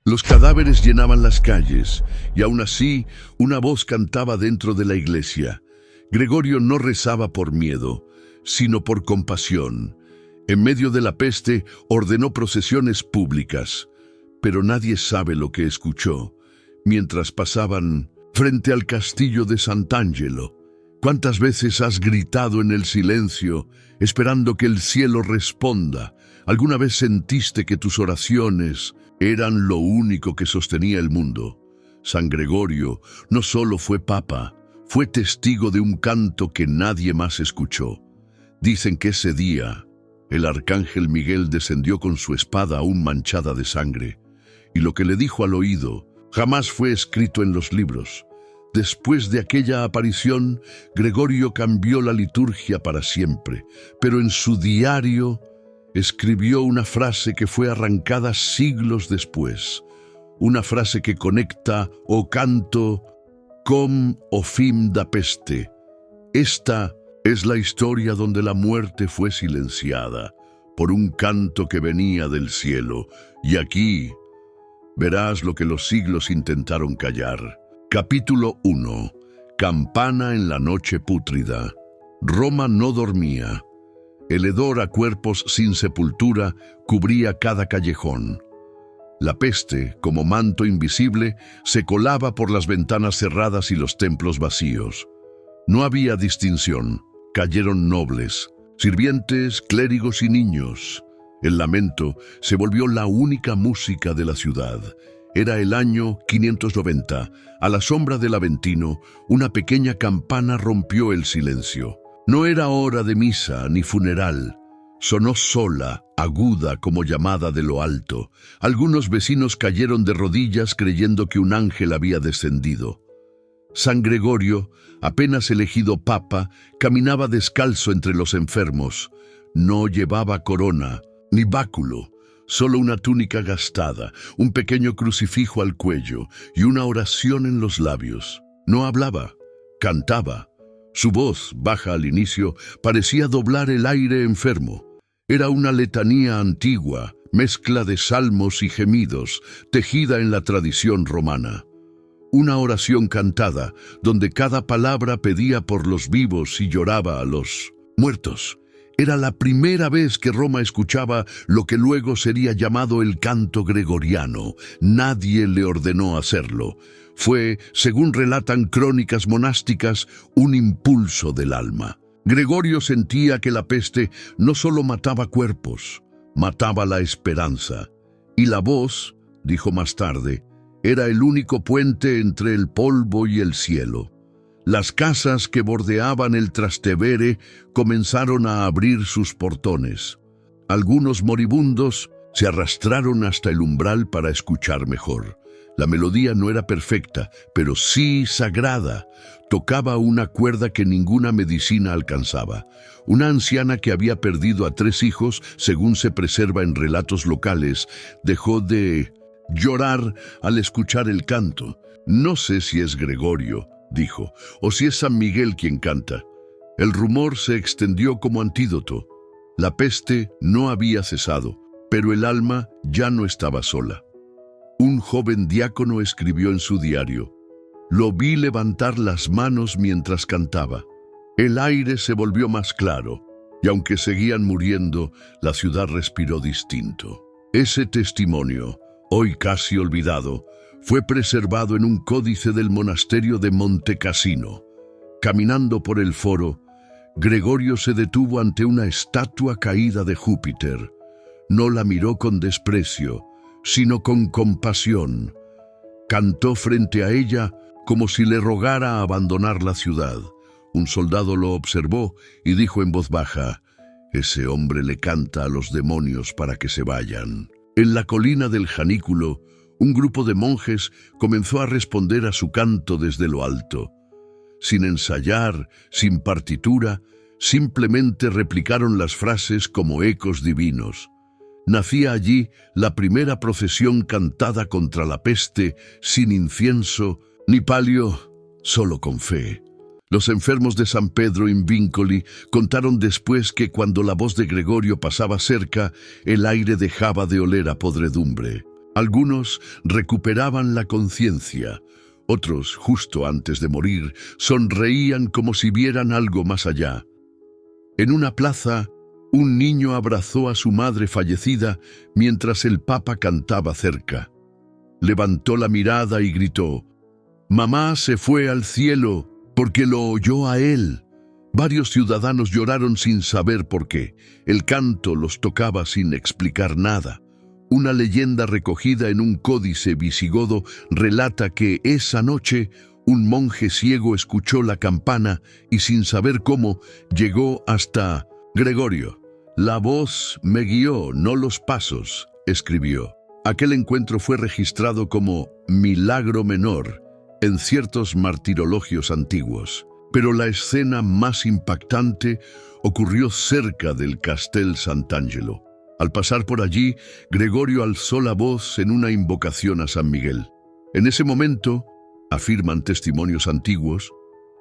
Los cadáveres llenaban las calles, y aún así una voz cantaba dentro de la iglesia. Gregorio no rezaba por miedo, sino por compasión. En medio de la peste ordenó procesiones públicas, pero nadie sabe lo que escuchó mientras pasaban frente al castillo de Sant'Angelo. ¿Cuántas veces has gritado en el silencio, esperando que el cielo responda? ¿Alguna vez sentiste que tus oraciones eran lo único que sostenía el mundo? San Gregorio no solo fue papa, fue testigo de un canto que nadie más escuchó. Dicen que ese día el arcángel Miguel descendió con su espada aún manchada de sangre, y lo que le dijo al oído jamás fue escrito en los libros. Después de aquella aparición, Gregorio cambió la liturgia para siempre, pero en su diario escribió una frase que fue arrancada siglos después, una frase que conecta o canto com o fim da peste. Esta es la historia donde la muerte fue silenciada por un canto que venía del cielo, y aquí verás lo que los siglos intentaron callar. Capítulo 1. Campana en la noche pútrida. Roma no dormía. El hedor a cuerpos sin sepultura cubría cada callejón. La peste, como manto invisible, se colaba por las ventanas cerradas y los templos vacíos. No había distinción. Cayeron nobles, sirvientes, clérigos y niños. El lamento se volvió la única música de la ciudad. Era el año 590. A la sombra del Aventino, una pequeña campana rompió el silencio. No era hora de misa ni funeral. Sonó sola, aguda como llamada de lo alto. Algunos vecinos cayeron de rodillas creyendo que un ángel había descendido. San Gregorio, apenas elegido papa, caminaba descalzo entre los enfermos. No llevaba corona ni báculo, solo una túnica gastada, un pequeño crucifijo al cuello y una oración en los labios. No hablaba, cantaba. Su voz, baja al inicio, parecía doblar el aire enfermo. Era una letanía antigua, mezcla de salmos y gemidos, tejida en la tradición romana. Una oración cantada, donde cada palabra pedía por los vivos y lloraba a los muertos. Era la primera vez que Roma escuchaba lo que luego sería llamado el canto gregoriano. Nadie le ordenó hacerlo. Fue, según relatan crónicas monásticas, un impulso del alma. Gregorio sentía que la peste no solo mataba cuerpos, mataba la esperanza. Y la voz, dijo más tarde, era el único puente entre el polvo y el cielo. Las casas que bordeaban el Trastevere comenzaron a abrir sus portones. Algunos moribundos se arrastraron hasta el umbral para escuchar mejor. La melodía no era perfecta, pero sí sagrada. Tocaba una cuerda que ninguna medicina alcanzaba. Una anciana que había perdido a 3 hijos, según se preserva en relatos locales, dejó de llorar al escuchar el canto. No sé si es Gregorio, dijo, o si es San Miguel quien canta. El rumor se extendió como antídoto. La peste no había cesado, pero el alma ya no estaba sola. Un joven diácono escribió en su diario: «Lo vi levantar las manos mientras cantaba. El aire se volvió más claro, y aunque seguían muriendo, la ciudad respiró distinto». Ese testimonio, hoy casi olvidado, fue preservado en un códice del monasterio de Monte Cassino. Caminando por el foro, Gregorio se detuvo ante una estatua caída de Júpiter. No la miró con desprecio, sino con compasión. Cantó frente a ella como si le rogara abandonar la ciudad. Un soldado lo observó y dijo en voz baja: «Ese hombre le canta a los demonios para que se vayan». En la colina del Janículo, un grupo de monjes comenzó a responder a su canto desde lo alto. Sin ensayar, sin partitura, simplemente replicaron las frases como ecos divinos. Nacía allí la primera procesión cantada contra la peste, sin incienso ni palio, solo con fe. Los enfermos de San Pedro in Vincoli contaron después que cuando la voz de Gregorio pasaba cerca, el aire dejaba de oler a podredumbre. Algunos recuperaban la conciencia, otros, justo antes de morir, sonreían como si vieran algo más allá. En una plaza, un niño abrazó a su madre fallecida mientras el Papa cantaba cerca. Levantó la mirada y gritó: «Mamá se fue al cielo porque lo oyó a él». Varios ciudadanos lloraron sin saber por qué. El canto los tocaba sin explicar nada. Una leyenda recogida en un códice visigodo relata que esa noche un monje ciego escuchó la campana y sin saber cómo llegó hasta Gregorio. «La voz me guió, no los pasos», escribió. Aquel encuentro fue registrado como milagro menor en ciertos martirologios antiguos. Pero la escena más impactante ocurrió cerca del Castel Sant'Angelo. Al pasar por allí, Gregorio alzó la voz en una invocación a San Miguel. En ese momento, afirman testimonios antiguos,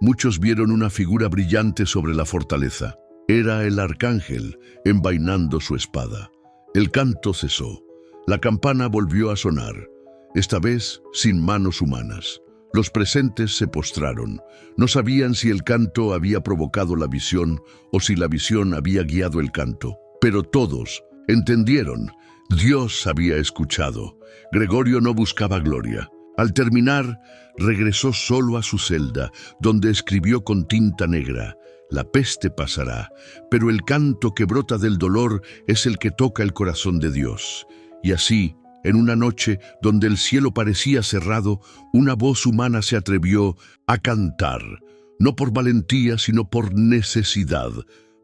muchos vieron una figura brillante sobre la fortaleza. Era el arcángel envainando su espada. El canto cesó. La campana volvió a sonar, esta vez sin manos humanas. Los presentes se postraron. No sabían si el canto había provocado la visión o si la visión había guiado el canto. Pero todos entendieron. Dios había escuchado. Gregorio no buscaba gloria. Al terminar, regresó solo a su celda, donde escribió con tinta negra: «La peste pasará, pero el canto que brota del dolor es el que toca el corazón de Dios». Y así, en una noche donde el cielo parecía cerrado, una voz humana se atrevió a cantar, no por valentía, sino por necesidad,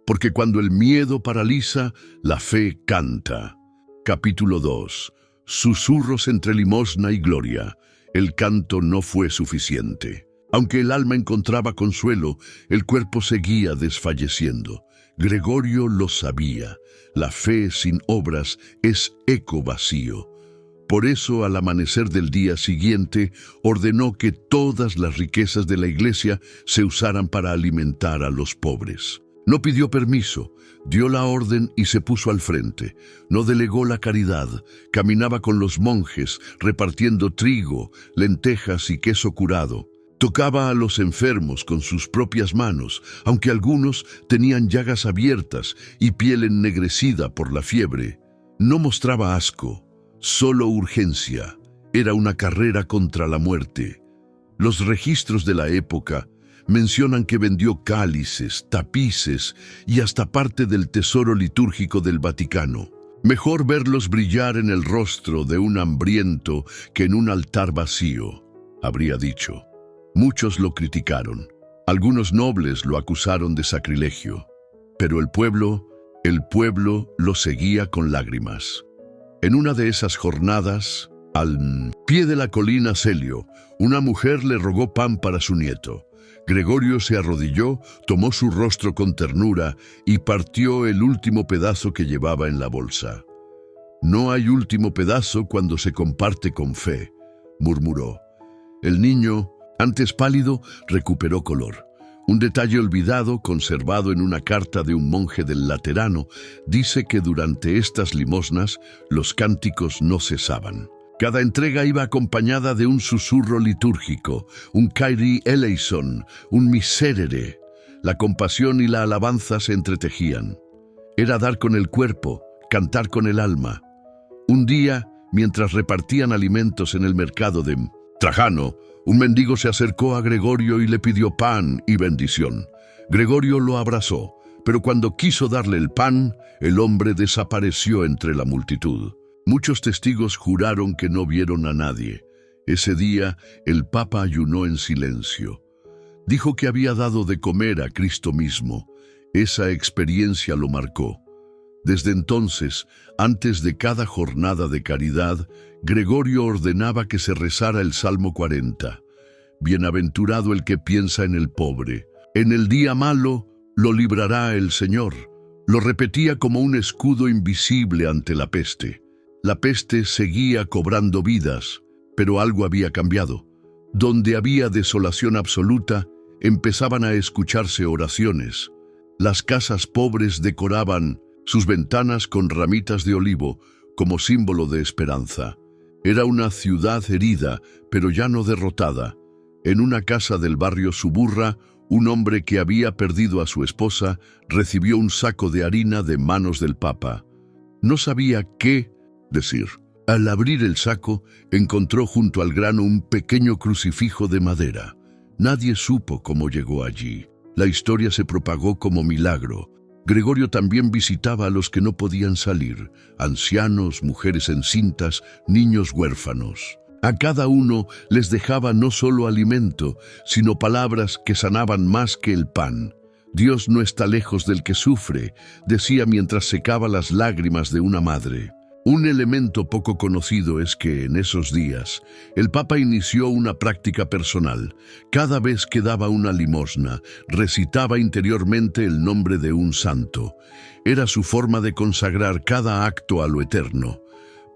porque cuando el miedo paraliza, la fe canta. Capítulo 2. Susurros entre limosna y gloria. El canto no fue suficiente. Aunque el alma encontraba consuelo, el cuerpo seguía desfalleciendo. Gregorio lo sabía. La fe sin obras es eco vacío. Por eso, al amanecer del día siguiente, ordenó que todas las riquezas de la iglesia se usaran para alimentar a los pobres. No pidió permiso, dio la orden y se puso al frente. No delegó la caridad, caminaba con los monjes, repartiendo trigo, lentejas y queso curado. Tocaba a los enfermos con sus propias manos, aunque algunos tenían llagas abiertas y piel ennegrecida por la fiebre. No mostraba asco, solo urgencia. Era una carrera contra la muerte. Los registros de la época mencionan que vendió cálices, tapices y hasta parte del tesoro litúrgico del Vaticano. Mejor verlos brillar en el rostro de un hambriento que en un altar vacío, habría dicho. Muchos lo criticaron. Algunos nobles lo acusaron de sacrilegio. Pero el pueblo lo seguía con lágrimas. En una de esas jornadas, al pie de la colina Celio, una mujer le rogó pan para su nieto. Gregorio se arrodilló, tomó su rostro con ternura y partió el último pedazo que llevaba en la bolsa. «No hay último pedazo cuando se comparte con fe», murmuró. El niño, antes pálido, recuperó color. Un detalle olvidado, conservado en una carta de un monje del Laterano, dice que durante estas limosnas los cánticos no cesaban. Cada entrega iba acompañada de un susurro litúrgico, un Kyrie eleison, un Miserere. La compasión y la alabanza se entretejían. Era dar con el cuerpo, cantar con el alma. Un día, mientras repartían alimentos en el mercado de Trajano, un mendigo se acercó a Gregorio y le pidió pan y bendición. Gregorio lo abrazó, pero cuando quiso darle el pan, el hombre desapareció entre la multitud. Muchos testigos juraron que no vieron a nadie. Ese día, el Papa ayunó en silencio. Dijo que había dado de comer a Cristo mismo. Esa experiencia lo marcó. Desde entonces, antes de cada jornada de caridad, Gregorio ordenaba que se rezara el Salmo 40. Bienaventurado el que piensa en el pobre. En el día malo lo librará el Señor. Lo repetía como un escudo invisible ante la peste. La peste seguía cobrando vidas, pero algo había cambiado. Donde había desolación absoluta, empezaban a escucharse oraciones. Las casas pobres decoraban sus ventanas con ramitas de olivo como símbolo de esperanza. Era una ciudad herida, pero ya no derrotada. En una casa del barrio Suburra, un hombre que había perdido a su esposa recibió un saco de harina de manos del Papa. No sabía qué decir. Al abrir el saco, encontró junto al grano un pequeño crucifijo de madera. Nadie supo cómo llegó allí. La historia se propagó como milagro. Gregorio también visitaba a los que no podían salir, ancianos, mujeres encintas, niños huérfanos. A cada uno les dejaba no solo alimento, sino palabras que sanaban más que el pan. Dios no está lejos del que sufre, decía mientras secaba las lágrimas de una madre. Un elemento poco conocido es que en esos días el Papa inició una práctica personal. Cada vez que daba una limosna, recitaba interiormente el nombre de un santo. Era su forma de consagrar cada acto a lo eterno.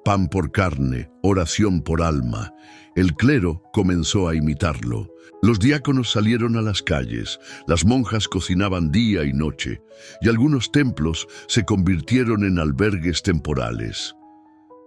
Pan por carne, oración por alma. El clero comenzó a imitarlo. Los diáconos salieron a las calles, las monjas cocinaban día y noche, y algunos templos se convirtieron en albergues temporales.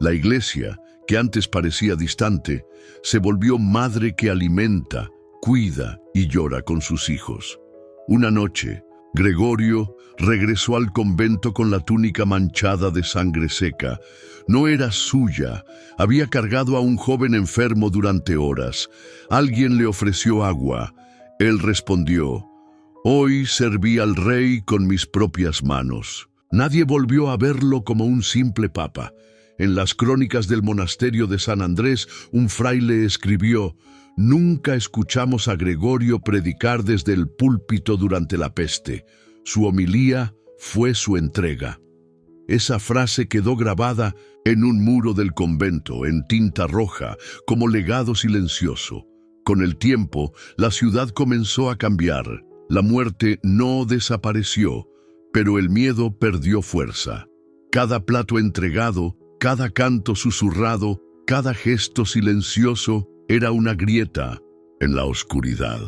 La iglesia, que antes parecía distante, se volvió madre que alimenta, cuida y llora con sus hijos. Una noche, Gregorio regresó al convento con la túnica manchada de sangre seca. No era suya, había cargado a un joven enfermo durante horas. Alguien le ofreció agua. Él respondió: «Hoy serví al rey con mis propias manos». Nadie volvió a verlo como un simple papa. En las crónicas del monasterio de San Andrés, un fraile escribió: «Nunca escuchamos a Gregorio predicar desde el púlpito durante la peste. Su homilía fue su entrega». Esa frase quedó grabada en un muro del convento, en tinta roja, como legado silencioso. Con el tiempo, la ciudad comenzó a cambiar. La muerte no desapareció, pero el miedo perdió fuerza. Cada plato entregado, cada canto susurrado, cada gesto silencioso era una grieta en la oscuridad.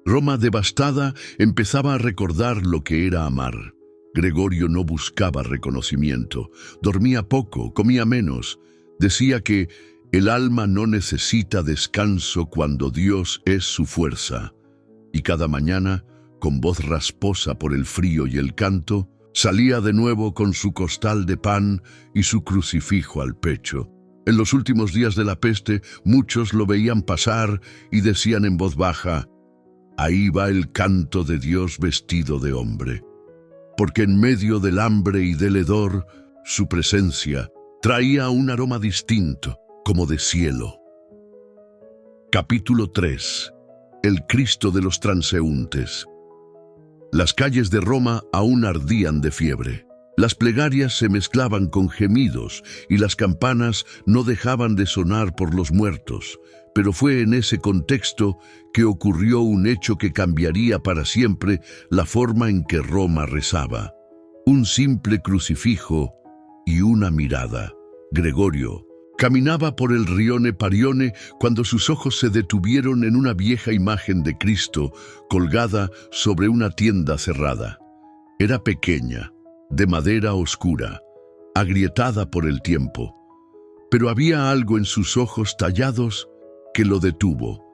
Roma devastada empezaba a recordar lo que era amar. Gregorio no buscaba reconocimiento, dormía poco, comía menos. Decía que el alma no necesita descanso cuando Dios es su fuerza. Y cada mañana, con voz rasposa por el frío y el canto, salía de nuevo con su costal de pan y su crucifijo al pecho. En los últimos días de la peste, muchos lo veían pasar y decían en voz baja: «Ahí va el canto de Dios vestido de hombre». Porque en medio del hambre y del hedor, su presencia traía un aroma distinto, como de cielo. Capítulo 3. El Cristo de los transeúntes. Las calles de Roma aún ardían de fiebre. Las plegarias se mezclaban con gemidos y las campanas no dejaban de sonar por los muertos. Pero fue en ese contexto que ocurrió un hecho que cambiaría para siempre la forma en que Roma rezaba. Un simple crucifijo y una mirada. Gregorio caminaba por el rione Parione cuando sus ojos se detuvieron en una vieja imagen de Cristo colgada sobre una tienda cerrada. Era pequeña, de madera oscura, agrietada por el tiempo, pero había algo en sus ojos tallados que lo detuvo.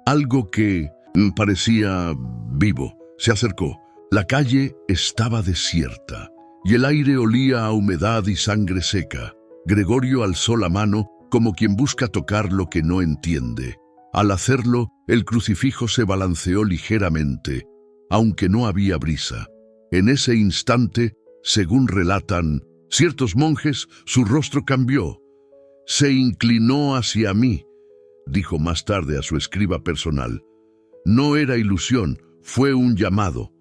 Algo que parecía vivo. Se acercó. La calle estaba desierta y el aire olía a humedad y sangre seca. Gregorio alzó la mano como quien busca tocar lo que no entiende. Al hacerlo, el crucifijo se balanceó ligeramente, aunque no había brisa. En ese instante, según relatan ciertos monjes, su rostro cambió. «Se inclinó hacia mí», dijo más tarde a su escriba personal. No era ilusión, fue un llamado.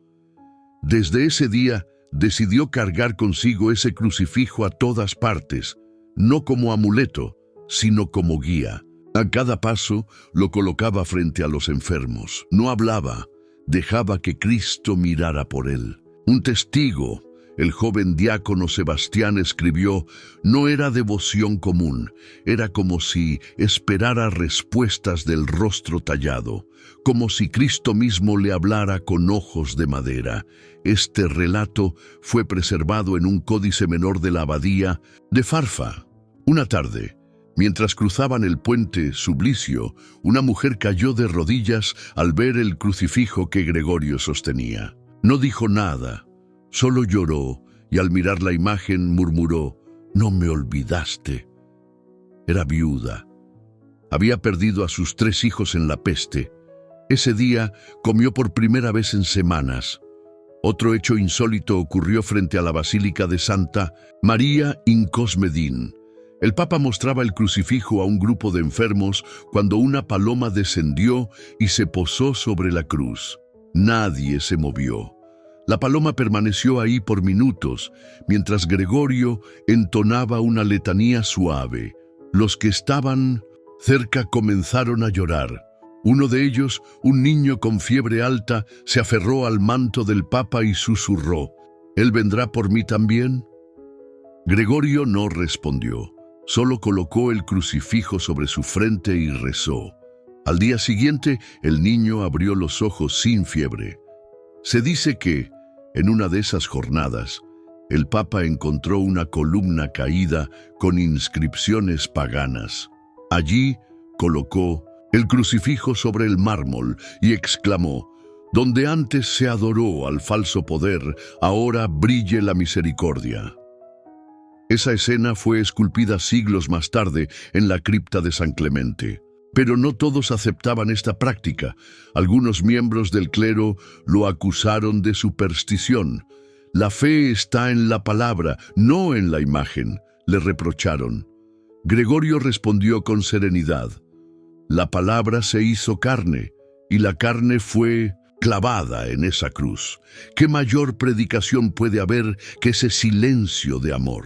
Desde ese día, decidió cargar consigo ese crucifijo a todas partes, no como amuleto, sino como guía. A cada paso lo colocaba frente a los enfermos. No hablaba, dejaba que Cristo mirara por él. Un testigo, el joven diácono Sebastián, escribió: «No era devoción común, era como si esperara respuestas del rostro tallado, como si Cristo mismo le hablara con ojos de madera». Este relato fue preservado en un códice menor de la abadía de Farfa. Una tarde, Mientras cruzaban el puente Sublicio, una mujer cayó de rodillas al ver el crucifijo que Gregorio sostenía. No dijo nada, solo lloró y al mirar la imagen murmuró: «No me olvidaste». Era viuda. Había perdido a sus 3 hijos en la peste. Ese día comió por primera vez en semanas. Otro hecho insólito ocurrió frente a la Basílica de Santa María in Cosmedin. El Papa mostraba el crucifijo a un grupo de enfermos cuando una paloma descendió y se posó sobre la cruz. Nadie se movió. La paloma permaneció ahí por minutos, mientras Gregorio entonaba una letanía suave. Los que estaban cerca comenzaron a llorar. Uno de ellos, un niño con fiebre alta, se aferró al manto del Papa y susurró: «¿Él vendrá por mí también?». Gregorio no respondió. Solo colocó el crucifijo sobre su frente y rezó. Al día siguiente, el niño abrió los ojos sin fiebre. Se dice que, en una de esas jornadas, el Papa encontró una columna caída con inscripciones paganas. Allí colocó el crucifijo sobre el mármol y exclamó: «Donde antes se adoró al falso poder, ahora brille la misericordia». Esa escena fue esculpida siglos más tarde en la cripta de San Clemente. Pero no todos aceptaban esta práctica. Algunos miembros del clero lo acusaron de superstición. «La fe está en la palabra, no en la imagen», le reprocharon. Gregorio respondió con serenidad: «La palabra se hizo carne, y la carne fue clavada en esa cruz. ¿Qué mayor predicación puede haber que ese silencio de amor?».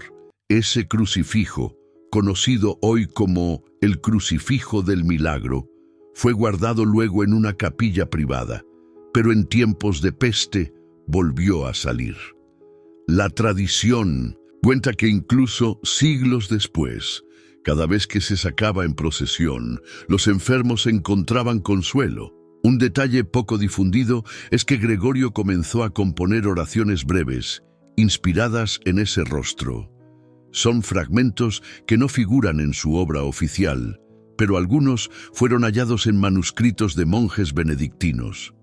Ese crucifijo, conocido hoy como el crucifijo del milagro, fue guardado luego en una capilla privada, pero en tiempos de peste volvió a salir. La tradición cuenta que incluso siglos después, cada vez que se sacaba en procesión, los enfermos encontraban consuelo. Un detalle poco difundido es que Gregorio comenzó a componer oraciones breves, inspiradas en ese rostro. Son fragmentos que no figuran en su obra oficial, pero algunos fueron hallados en manuscritos de monjes benedictinos.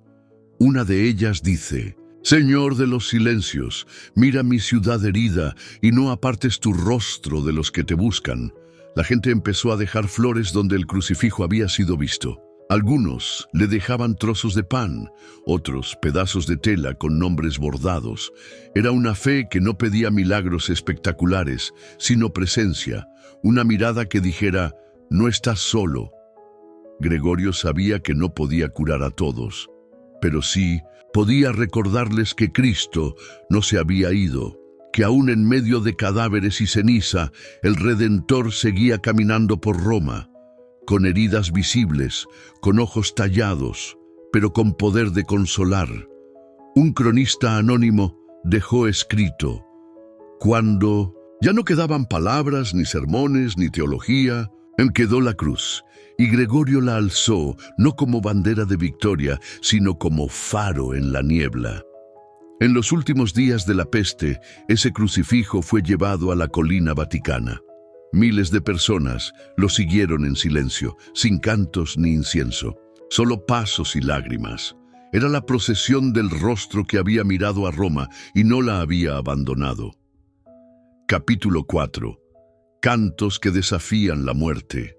Una de ellas dice: «Señor de los silencios, mira mi ciudad herida y no apartes tu rostro de los que te buscan». La gente empezó a dejar flores donde el crucifijo había sido visto. Algunos le dejaban trozos de pan, otros pedazos de tela con nombres bordados. Era una fe que no pedía milagros espectaculares, sino presencia, una mirada que dijera: «No estás solo». Gregorio sabía que no podía curar a todos, pero sí podía recordarles que Cristo no se había ido, que aún en medio de cadáveres y ceniza, el Redentor seguía caminando por Roma, con heridas visibles, con ojos tallados, pero con poder de consolar. Un cronista anónimo dejó escrito: «Cuando ya no quedaban palabras, ni sermones, ni teología, quedó la cruz, y Gregorio la alzó, no como bandera de victoria, sino como faro en la niebla». En los últimos días de la peste, ese crucifijo fue llevado a la colina vaticana. Miles de personas lo siguieron en silencio, sin cantos ni incienso, solo pasos y lágrimas. Era la procesión del rostro que había mirado a Roma y no la había abandonado. Capítulo 4. Cantos que desafían la muerte.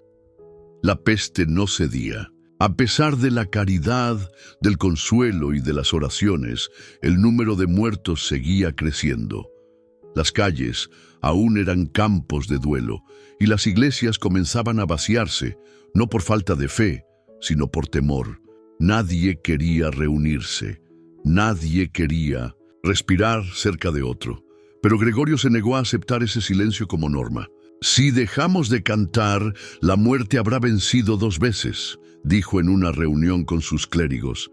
La peste no cedía. A pesar de la caridad, del consuelo y de las oraciones, el número de muertos seguía creciendo. Las calles aún eran campos de duelo y las iglesias comenzaban a vaciarse, no por falta de fe, sino por temor. Nadie quería reunirse, nadie quería respirar cerca de otro. Pero Gregorio se negó a aceptar ese silencio como norma. «Si dejamos de cantar, la muerte habrá vencido 2 veces», dijo en una reunión con sus clérigos.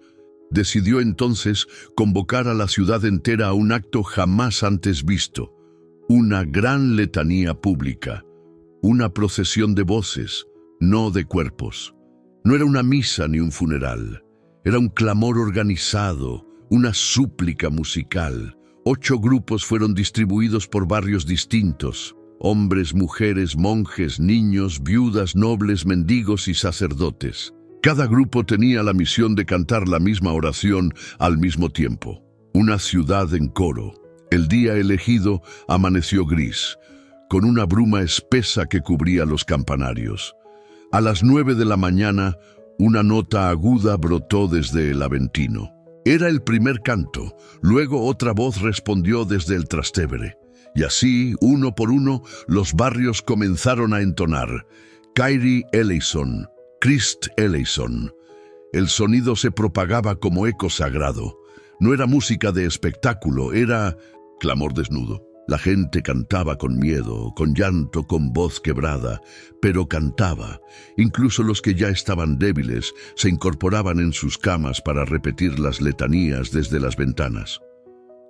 Decidió entonces convocar a la ciudad entera a un acto jamás antes visto, una gran letanía pública, una procesión de voces, no de cuerpos. No era una misa ni un funeral, era un clamor organizado, una súplica musical. 8 grupos fueron distribuidos por barrios distintos. hombres, mujeres, monjes, niños, viudas, nobles, mendigos y sacerdotes. Cada grupo tenía la misión de cantar la misma oración al mismo tiempo. Una ciudad en coro. El día elegido amaneció gris, con una bruma espesa que cubría los campanarios. A las 9 de la mañana, una nota aguda brotó desde el Aventino. Era el primer canto, luego otra voz respondió desde el Trastevere. Y así, uno por uno, los barrios comenzaron a entonar. Kyrie eleison, Christ eleison. El sonido se propagaba como eco sagrado. No era música de espectáculo, era clamor desnudo. La gente cantaba con miedo, con llanto, con voz quebrada, pero cantaba. Incluso los que ya estaban débiles se incorporaban en sus camas para repetir las letanías desde las ventanas.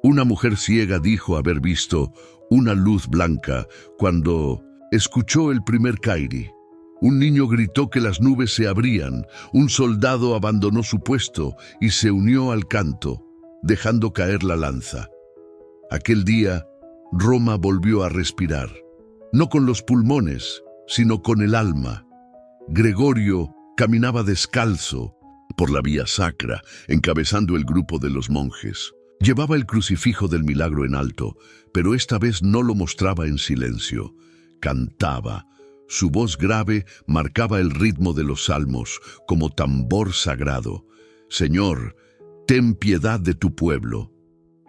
Una mujer ciega dijo haber visto una luz blanca cuando escuchó el primer Kyrie. Un niño gritó que las nubes se abrían, un soldado abandonó su puesto y se unió al canto, dejando caer la lanza. Aquel día, Roma volvió a respirar, no con los pulmones, sino con el alma. Gregorio caminaba descalzo por la vía sacra, encabezando el grupo de los monjes. Llevaba el crucifijo del milagro en alto, pero esta vez no lo mostraba en silencio. Cantaba. Su voz grave marcaba el ritmo de los salmos, como tambor sagrado. Señor, ten piedad de tu pueblo.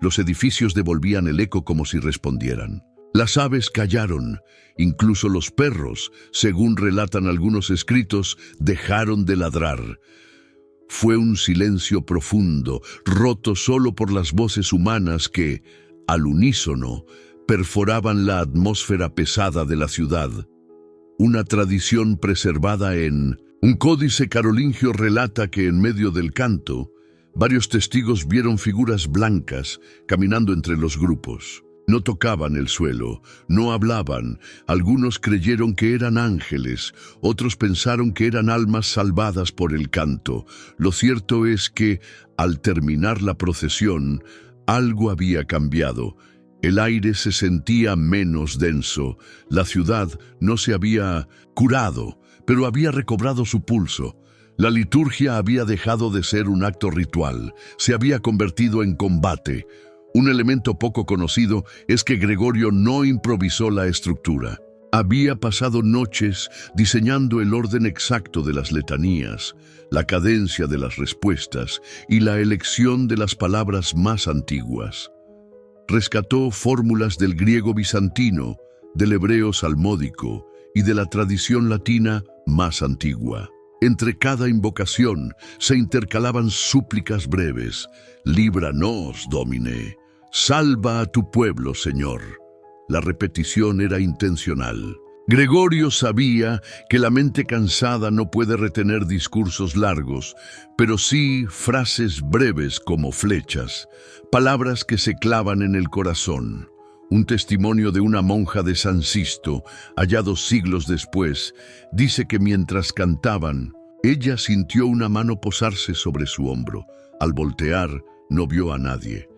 Los edificios devolvían el eco como si respondieran. Las aves callaron, incluso los perros, según relatan algunos escritos, dejaron de ladrar. Fue un silencio profundo, roto solo por las voces humanas que, al unísono, perforaban la atmósfera pesada de la ciudad. Una tradición preservada en un códice carolingio relata que en medio del canto, varios testigos vieron figuras blancas caminando entre los grupos. No tocaban el suelo, no hablaban. Algunos creyeron que eran ángeles, otros pensaron que eran almas salvadas por el canto. Lo cierto es que, al terminar la procesión, algo había cambiado. El aire se sentía menos denso. La ciudad no se había curado, pero había recobrado su pulso. La liturgia había dejado de ser un acto ritual, se había convertido en combate. Un elemento poco conocido es que Gregorio no improvisó la estructura. Había pasado noches diseñando el orden exacto de las letanías, la cadencia de las respuestas y la elección de las palabras más antiguas. Rescató fórmulas del griego bizantino, del hebreo salmódico y de la tradición latina más antigua. Entre cada invocación se intercalaban súplicas breves. Líbranos, Domine. Salva a tu pueblo, Señor. La repetición era intencional. Gregorio sabía que la mente cansada no puede retener discursos largos, pero sí frases breves como flechas, palabras que se clavan en el corazón. Un testimonio de una monja de San Sisto, hallado siglos después, dice que mientras cantaban, ella sintió una mano posarse sobre su hombro. Al voltear, no vio a nadie.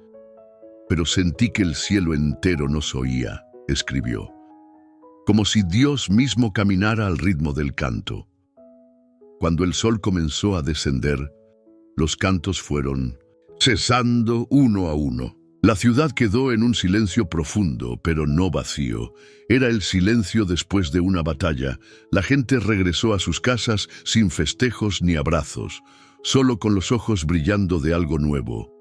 Pero sentí que el cielo entero nos oía, escribió, como si Dios mismo caminara al ritmo del canto. Cuando el sol comenzó a descender, los cantos fueron cesando uno a uno. La ciudad quedó en un silencio profundo, pero no vacío. Era el silencio después de una batalla. La gente regresó a sus casas sin festejos ni abrazos, solo con los ojos brillando de algo nuevo.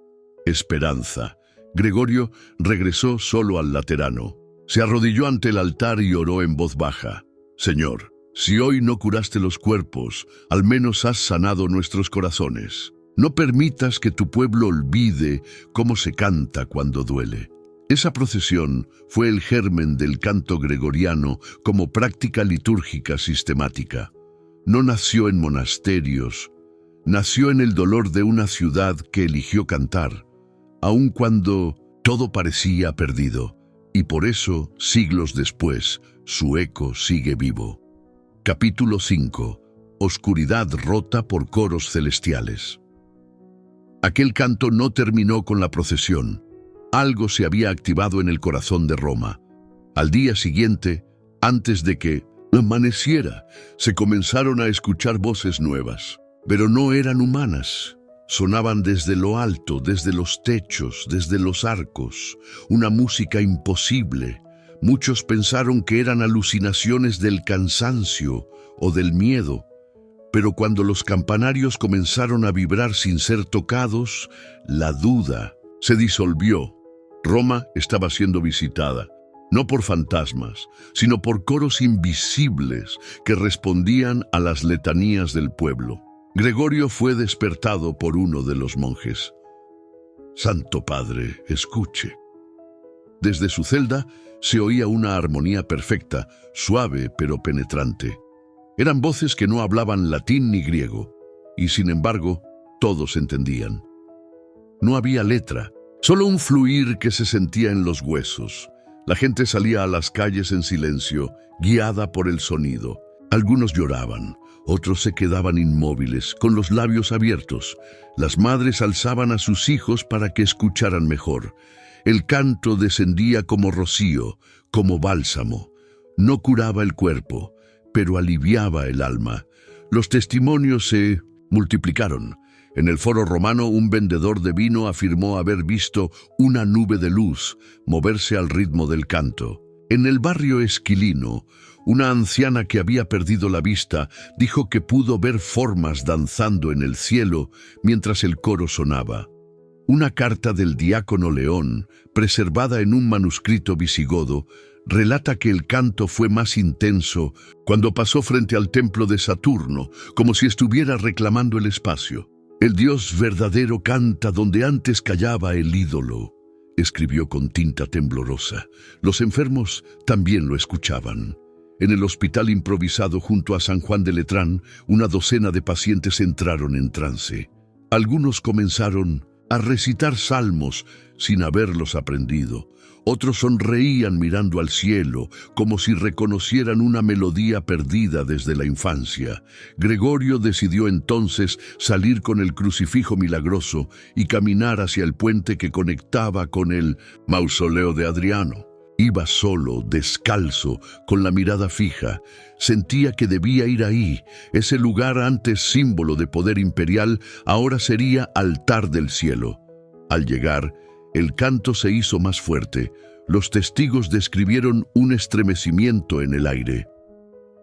Esperanza. Gregorio regresó solo al Laterano. Se arrodilló ante el altar y oró en voz baja. Señor, si hoy no curaste los cuerpos, al menos has sanado nuestros corazones. No permitas que tu pueblo olvide cómo se canta cuando duele. Esa procesión fue el germen del canto gregoriano como práctica litúrgica sistemática. No nació en monasterios, nació en el dolor de una ciudad que eligió cantar, aun cuando todo parecía perdido. Y por eso, siglos después, su eco sigue vivo. Capítulo 5. Oscuridad rota por coros celestiales. Aquel canto no terminó con la procesión. Algo se había activado en el corazón de Roma. Al día siguiente, Antes de que amaneciera, se comenzaron a escuchar voces nuevas, pero no eran humanas. Sonaban desde lo alto, desde los techos, desde los arcos, una música imposible. Muchos pensaron que eran alucinaciones del cansancio o del miedo, pero cuando los campanarios comenzaron a vibrar sin ser tocados, la duda se disolvió. Roma estaba siendo visitada, no por fantasmas, sino por coros invisibles que respondían a las letanías del pueblo. Gregorio fue despertado por uno de los monjes. «Santo Padre, escuche». Desde su celda se oía una armonía perfecta, suave pero penetrante. Eran voces que no hablaban latín ni griego, y sin embargo, todos entendían. No había letra, solo un fluir que se sentía en los huesos. La gente salía a las calles en silencio, guiada por el sonido. Algunos lloraban, otros se quedaban inmóviles, con los labios abiertos. Las madres alzaban a sus hijos para que escucharan mejor. El canto descendía como rocío, como bálsamo. No curaba el cuerpo, pero aliviaba el alma. Los testimonios se multiplicaron. En el foro romano, un vendedor de vino afirmó haber visto una nube de luz moverse al ritmo del canto. En el barrio esquilino, una anciana que había perdido la vista dijo que pudo ver formas danzando en el cielo mientras el coro sonaba. Una carta del diácono León, preservada en un manuscrito visigodo, relata que el canto fue más intenso cuando pasó frente al templo de Saturno, como si estuviera reclamando el espacio. «El Dios verdadero canta donde antes callaba el ídolo», escribió con tinta temblorosa. Los enfermos también lo escuchaban. En el hospital improvisado junto a San Juan de Letrán, una docena de pacientes entraron en trance. Algunos comenzaron a recitar salmos sin haberlos aprendido. Otros sonreían mirando al cielo, como si reconocieran una melodía perdida desde la infancia. Gregorio decidió entonces salir con el crucifijo milagroso y caminar hacia el puente que conectaba con el mausoleo de Adriano. Iba solo, descalzo, con la mirada fija. Sentía que debía ir ahí. Ese lugar, antes símbolo de poder imperial, ahora sería altar del cielo. Al llegar, el canto se hizo más fuerte. Los testigos describieron un estremecimiento en el aire.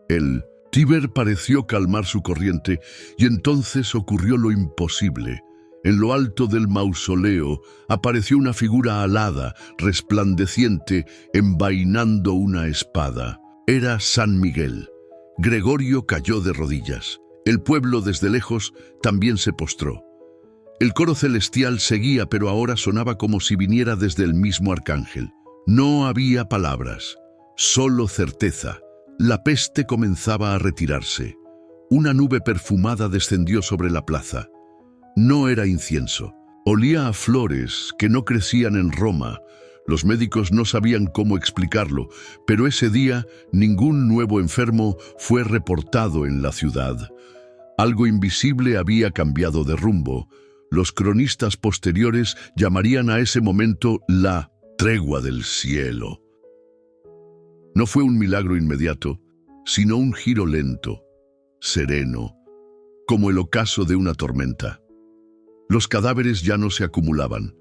El Tíber pareció calmar su corriente y entonces ocurrió lo imposible. En lo alto del mausoleo apareció una figura alada, resplandeciente, envainando una espada. Era San Miguel. Gregorio cayó de rodillas. El pueblo desde lejos también se postró. El coro celestial seguía, pero ahora sonaba como si viniera desde el mismo arcángel. No había palabras, solo certeza. La peste comenzaba a retirarse. Una nube perfumada descendió sobre la plaza. No era incienso. Olía a flores que no crecían en Roma. Los médicos no sabían cómo explicarlo, pero ese día ningún nuevo enfermo fue reportado en la ciudad. Algo invisible había cambiado de rumbo. Los cronistas posteriores llamarían a ese momento la tregua del cielo. No fue un milagro inmediato, sino un giro lento, sereno, como el ocaso de una tormenta. Los cadáveres ya no se acumulaban.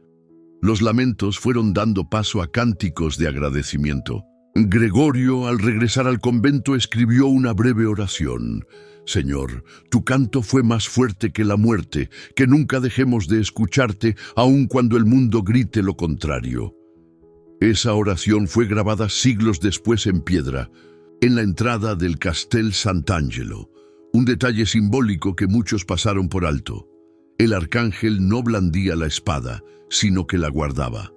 Los lamentos fueron dando paso a cánticos de agradecimiento. Gregorio, al regresar al convento, escribió una breve oración. «Señor, tu canto fue más fuerte que la muerte, que nunca dejemos de escucharte, aun cuando el mundo grite lo contrario». Esa oración fue grabada siglos después en piedra, en la entrada del Castel Sant'Angelo, un detalle simbólico que muchos pasaron por alto. El arcángel no blandía la espada, sino que la guardaba.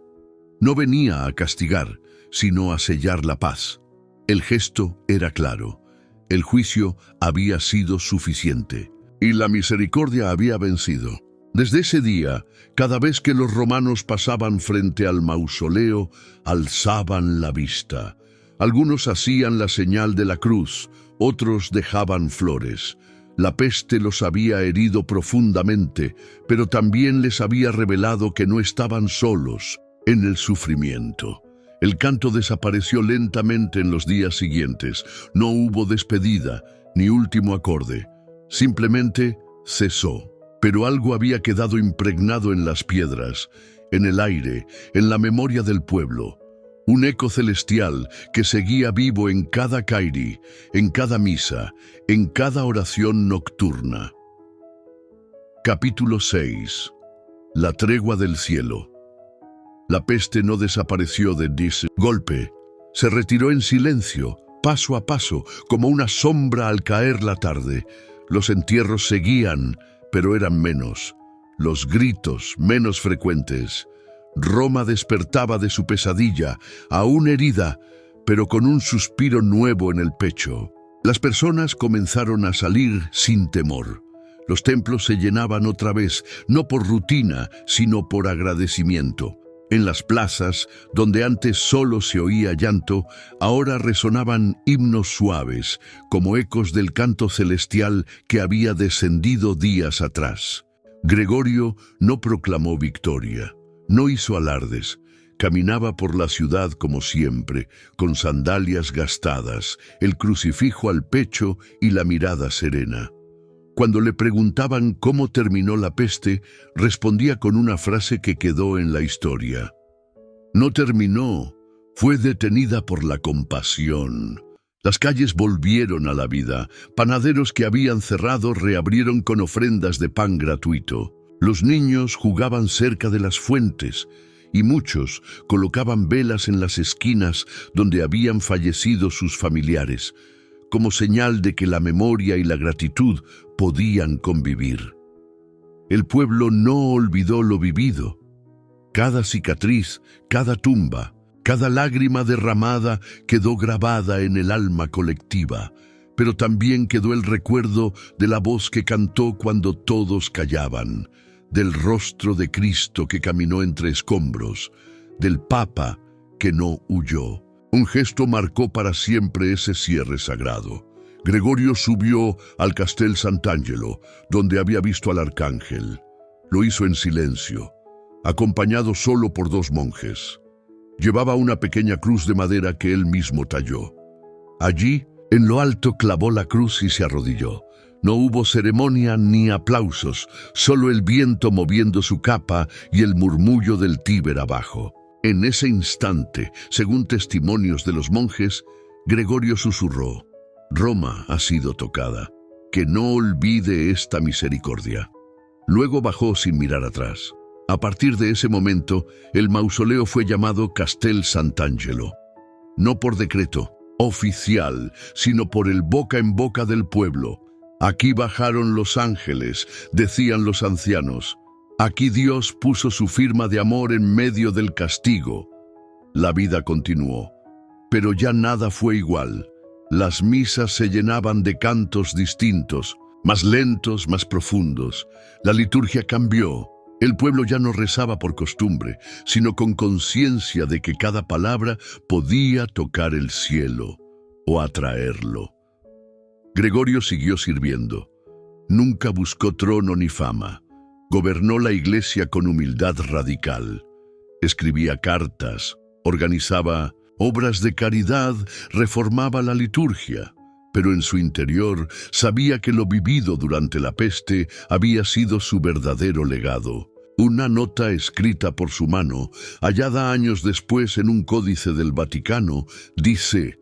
No venía a castigar, sino a sellar la paz. El gesto era claro. El juicio había sido suficiente, y la misericordia había vencido. Desde ese día, cada vez que los romanos pasaban frente al mausoleo, alzaban la vista. Algunos hacían la señal de la cruz, otros dejaban flores. La peste los había herido profundamente, pero también les había revelado que no estaban solos en el sufrimiento. El canto desapareció lentamente en los días siguientes. No hubo despedida ni último acorde. Simplemente cesó. Pero algo había quedado impregnado en las piedras, en el aire, en la memoria del pueblo. Un eco celestial que seguía vivo en cada kairi, en cada misa, en cada oración nocturna. Capítulo 6. La tregua del cielo. La peste no desapareció de golpe. Se retiró en silencio, paso a paso, como una sombra al caer la tarde. Los entierros seguían, pero eran menos. Los gritos menos frecuentes. Roma despertaba de su pesadilla, aún herida, pero con un suspiro nuevo en el pecho. Las personas comenzaron a salir sin temor. Los templos se llenaban otra vez, no por rutina, sino por agradecimiento. En las plazas, donde antes solo se oía llanto, ahora resonaban himnos suaves, como ecos del canto celestial que había descendido días atrás. Gregorio no proclamó victoria, no hizo alardes. Caminaba por la ciudad como siempre, con sandalias gastadas, el crucifijo al pecho y la mirada serena. Cuando le preguntaban cómo terminó la peste, respondía con una frase que quedó en la historia. No terminó, fue detenida por la compasión. Las calles volvieron a la vida. Panaderos que habían cerrado reabrieron con ofrendas de pan gratuito. Los niños jugaban cerca de las fuentes y muchos colocaban velas en las esquinas donde habían fallecido sus familiares, como señal de que la memoria y la gratitud podían convivir. El pueblo no olvidó lo vivido. Cada cicatriz, cada tumba, cada lágrima derramada quedó grabada en el alma colectiva, pero también quedó el recuerdo de la voz que cantó cuando todos callaban, del rostro de Cristo que caminó entre escombros, del Papa que no huyó. Un gesto marcó para siempre ese cierre sagrado. Gregorio subió al Castel Sant'Angelo, donde había visto al arcángel. Lo hizo en silencio, acompañado solo por 2 monjes. Llevaba una pequeña cruz de madera que él mismo talló. Allí, en lo alto, clavó la cruz y se arrodilló. No hubo ceremonia ni aplausos, solo el viento moviendo su capa y el murmullo del Tíber abajo. En ese instante, según testimonios de los monjes, Gregorio susurró: Roma ha sido tocada, que no olvide esta misericordia. Luego bajó sin mirar atrás. A partir de ese momento, el mausoleo fue llamado Castel Sant'Angelo, no por decreto oficial, sino por el boca en boca del pueblo. Aquí bajaron los ángeles, decían los ancianos. Aquí Dios puso su firma de amor en medio del castigo. La vida continuó, pero ya nada fue igual. Las misas se llenaban de cantos distintos, más lentos, más profundos. La liturgia cambió. El pueblo ya no rezaba por costumbre, sino con conciencia de que cada palabra podía tocar el cielo o atraerlo. Gregorio siguió sirviendo. Nunca buscó trono ni fama. Gobernó la iglesia con humildad radical. Escribía cartas, organizaba obras de caridad, reformaba la liturgia, pero en su interior sabía que lo vivido durante la peste había sido su verdadero legado. Una nota escrita por su mano, hallada años después en un códice del Vaticano, dice: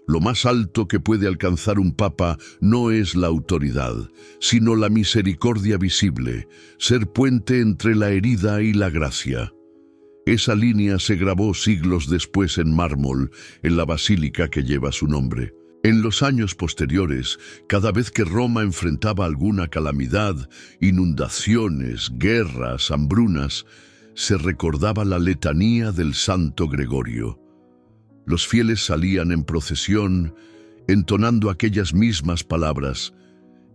lo más alto que puede alcanzar un papa no es la autoridad, sino la misericordia visible, ser puente entre la herida y la gracia. Esa línea se grabó siglos después en mármol, en la basílica que lleva su nombre. En los años posteriores, cada vez que Roma enfrentaba alguna calamidad, inundaciones, guerras, hambrunas, se recordaba la letanía del Santo Gregorio. Los fieles salían en procesión, entonando aquellas mismas palabras: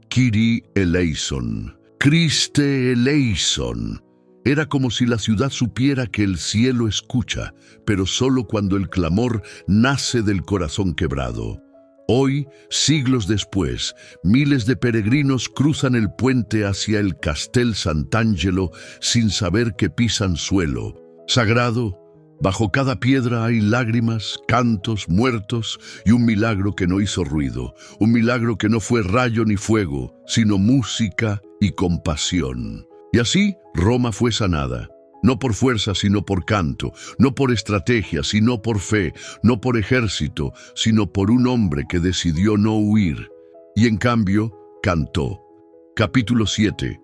Kyrie eleison, Christe eleison. Era como si la ciudad supiera que el cielo escucha, pero solo cuando el clamor nace del corazón quebrado. Hoy, siglos después, miles de peregrinos cruzan el puente hacia el Castel Sant'Angelo sin saber que pisan suelo sagrado Bajo cada piedra hay lágrimas, cantos, muertos y un milagro que no hizo ruido, un milagro que no fue rayo ni fuego, sino música y compasión. Y así Roma fue sanada, no por fuerza sino por canto, no por estrategia sino por fe, no por ejército sino por un hombre que decidió no huir. Y en cambio, cantó. Capítulo 7.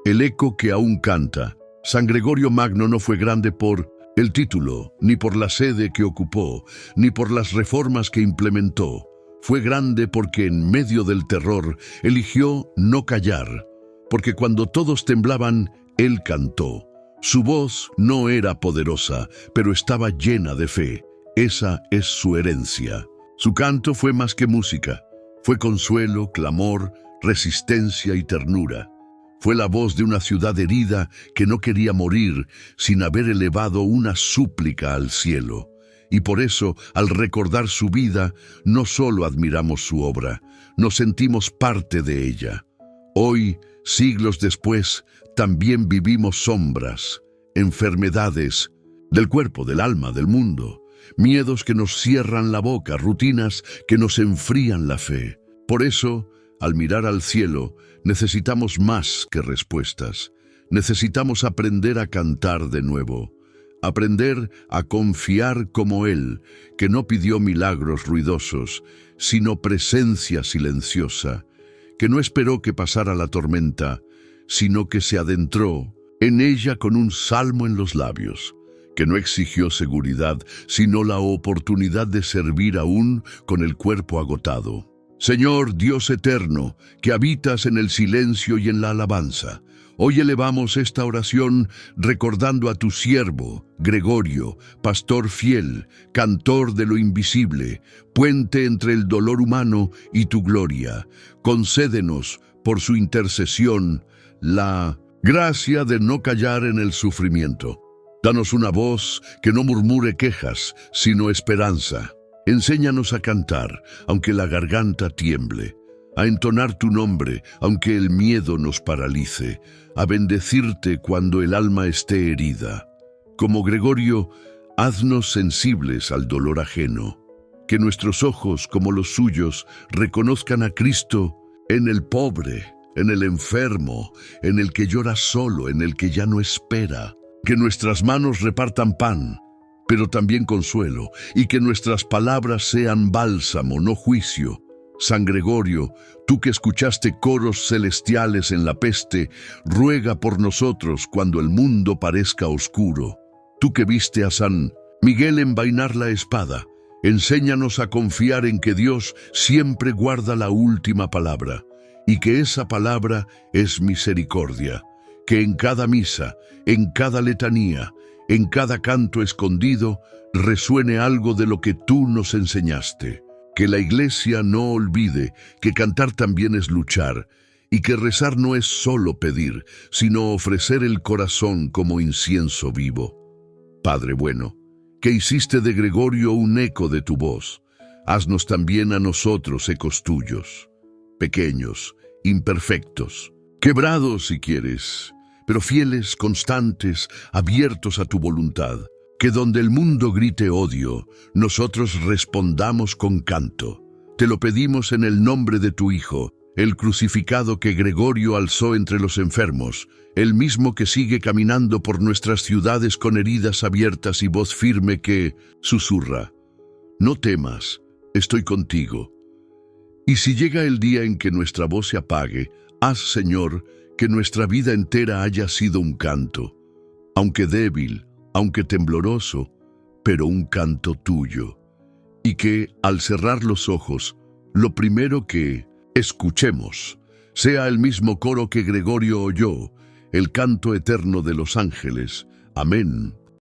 El eco que aún canta. San Gregorio Magno no fue grande por el título, ni por la sede que ocupó, ni por las reformas que implementó. Fue grande porque en medio del terror eligió no callar, porque cuando todos temblaban, él cantó. Su voz no era poderosa, pero estaba llena de fe. Esa es su herencia. Su canto fue más que música. Fue consuelo, clamor, resistencia y ternura. Fue la voz de una ciudad herida que no quería morir sin haber elevado una súplica al cielo. Y por eso, al recordar su vida, no solo admiramos su obra, nos sentimos parte de ella. Hoy, siglos después, también vivimos sombras, enfermedades del cuerpo, del alma, del mundo, miedos que nos cierran la boca, rutinas que nos enfrían la fe. Por eso, al mirar al cielo, necesitamos más que respuestas. Necesitamos aprender a cantar de nuevo. Aprender a confiar como Él, que no pidió milagros ruidosos, sino presencia silenciosa, que no esperó que pasara la tormenta, sino que se adentró en ella con un salmo en los labios, que no exigió seguridad, sino la oportunidad de servir aún con el cuerpo agotado. Señor Dios eterno, que habitas en el silencio y en la alabanza, hoy elevamos esta oración recordando a tu siervo, Gregorio, pastor fiel, cantor de lo invisible, puente entre el dolor humano y tu gloria. Concédenos, por su intercesión, la gracia de no callar en el sufrimiento. Danos una voz que no murmure quejas, sino esperanza. Enséñanos a cantar, aunque la garganta tiemble, a entonar tu nombre, aunque el miedo nos paralice, a bendecirte cuando el alma esté herida. Como Gregorio, haznos sensibles al dolor ajeno, que nuestros ojos, como los suyos, reconozcan a Cristo en el pobre, en el enfermo, en el que llora solo, en el que ya no espera. Que nuestras manos repartan pan, pero también consuelo, y que nuestras palabras sean bálsamo, no juicio. San Gregorio, tú que escuchaste coros celestiales en la peste, ruega por nosotros cuando el mundo parezca oscuro. Tú que viste a San Miguel envainar la espada, enséñanos a confiar en que Dios siempre guarda la última palabra, y que esa palabra es misericordia. Que en cada misa, en cada letanía, en cada canto escondido, resuene algo de lo que tú nos enseñaste. Que la Iglesia no olvide que cantar también es luchar, y que rezar no es solo pedir, sino ofrecer el corazón como incienso vivo. Padre bueno, que hiciste de Gregorio un eco de tu voz, haznos también a nosotros ecos tuyos, pequeños, imperfectos, quebrados si quieres, pero fieles, constantes, abiertos a tu voluntad. Que donde el mundo grite odio, nosotros respondamos con canto. Te lo pedimos en el nombre de tu Hijo, el crucificado que Gregorio alzó entre los enfermos, el mismo que sigue caminando por nuestras ciudades con heridas abiertas y voz firme que susurra: no temas, estoy contigo. Y si llega el día en que nuestra voz se apague, haz, Señor, que nuestra vida entera haya sido un canto, aunque débil, aunque tembloroso, pero un canto tuyo. Y que, al cerrar los ojos, lo primero que escuchemos sea el mismo coro que Gregorio oyó, el canto eterno de los ángeles. Amén.